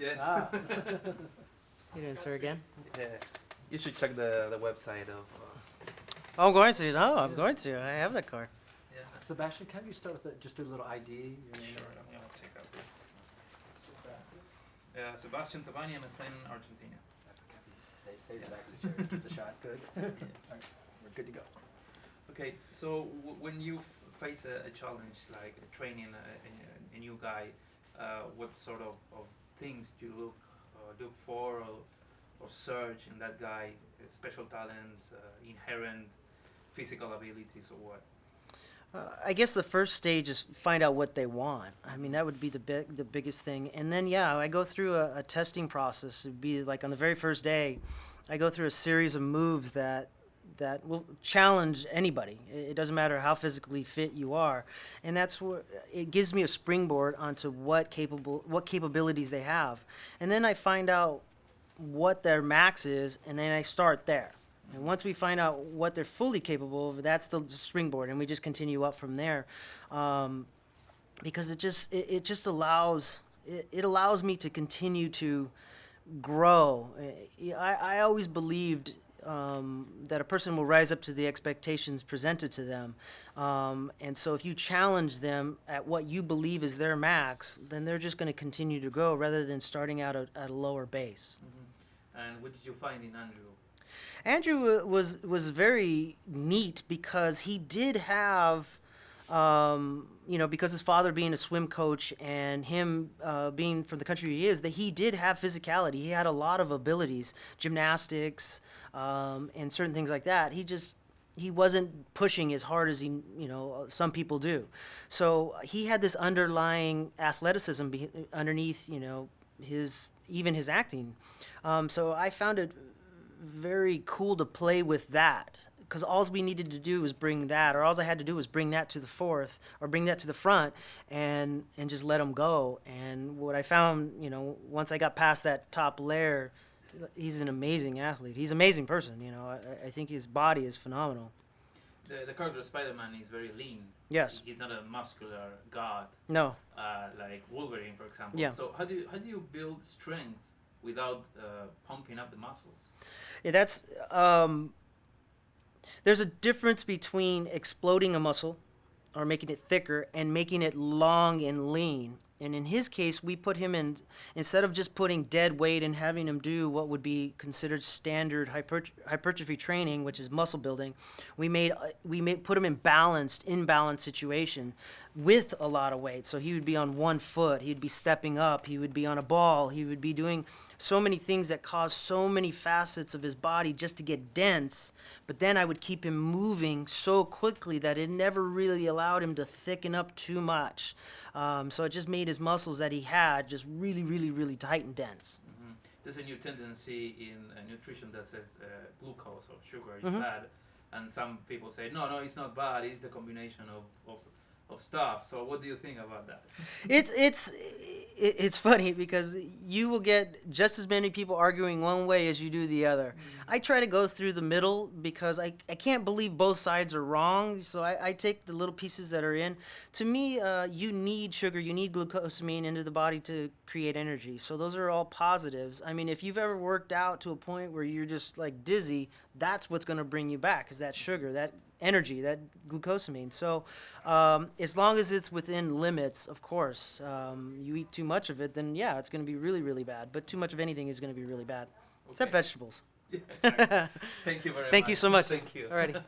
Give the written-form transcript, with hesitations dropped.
Yes. You didn't swear again? Yeah. You should check the website of. Oh, I'm going to. No, I'm going to. I have that card. Yeah. Sebastian, can you start with just a little ID? Sure. I'm gonna check out this. Sebastian Tabani, I'm in Argentina. Stay in the back of the chair. Get the shot. Good. All right. We're good to go. Okay, so when you face a challenge like training a new guy, what sort of things do you look for or search in that guy? Special talents, inherent physical abilities, or what? I guess the first stage is find out what they want. I mean, that would be the biggest thing. And then, yeah, I go through a testing process. It'd be like on the very first day, I go through a series of moves that will challenge anybody. It doesn't matter how physically fit you are. And that's what it gives me a springboard onto what capabilities they have. And then I find out what their max is, and then I start there. And once we find out what they're fully capable of, that's the springboard, and we just continue up from there, because it just allows me to continue to grow. I always believed that a person will rise up to the expectations presented to them, and so if you challenge them at what you believe is their max, then they're just going to continue to grow rather than starting out at a lower base. Mm-hmm. And what did you find in Andrew? Andrew was very neat because he did have, because his father being a swim coach and him being from the country he is, that he did have physicality. He had a lot of abilities, gymnastics, and certain things like that. He wasn't pushing as hard as some people do. So he had this underlying athleticism underneath, his acting. So I found it very cool to play with that, because all we needed to do was bring that, or all I had to do was bring that to the fourth, or bring that to the front, and just let him go. And what I found, once I got past that top layer, he's an amazing athlete. He's an amazing person. I think his body is phenomenal. The character Spider-Man is very lean. Yes. He's not a muscular god. No. Like Wolverine, for example. Yeah. So how do you build strength without pumping up the muscles? Yeah, that's there's a difference between exploding a muscle or making it thicker and making it long and lean. And in his case, we put him in, instead of just putting dead weight and having him do what would be considered standard hypertrophy training, which is muscle building, we put him in imbalanced situation with a lot of weight. So he would be on one foot, he'd be stepping up, he would be on a ball, he would be doing so many things that cause so many facets of his body just to get dense. But then I would keep him moving so quickly that it never really allowed him to thicken up too much. So it just made his muscles that he had just really, really, really tight and dense. Mm-hmm. There's a new tendency in nutrition that says glucose or sugar is bad, and some people say no, it's not bad. It's the combination of stuff. So what do you think about that? It's funny because you will get just as many people arguing one way as you do the other. I try to go through the middle because I can't believe both sides are wrong. So I take the little pieces that are in. To me, you need sugar, you need glucosamine into the body to create energy. So those are all positives. I mean, if you've ever worked out to a point where you're just like dizzy, that's what's going to bring you back, is that sugar, that energy, that glucosamine. So as long as it's within limits, of course. You eat too much of it, then yeah, it's going to be really, really bad. But too much of anything is going to be really bad, except vegetables. Yeah, exactly. Thank you very much. Thank you so much. Thank you. Alrighty.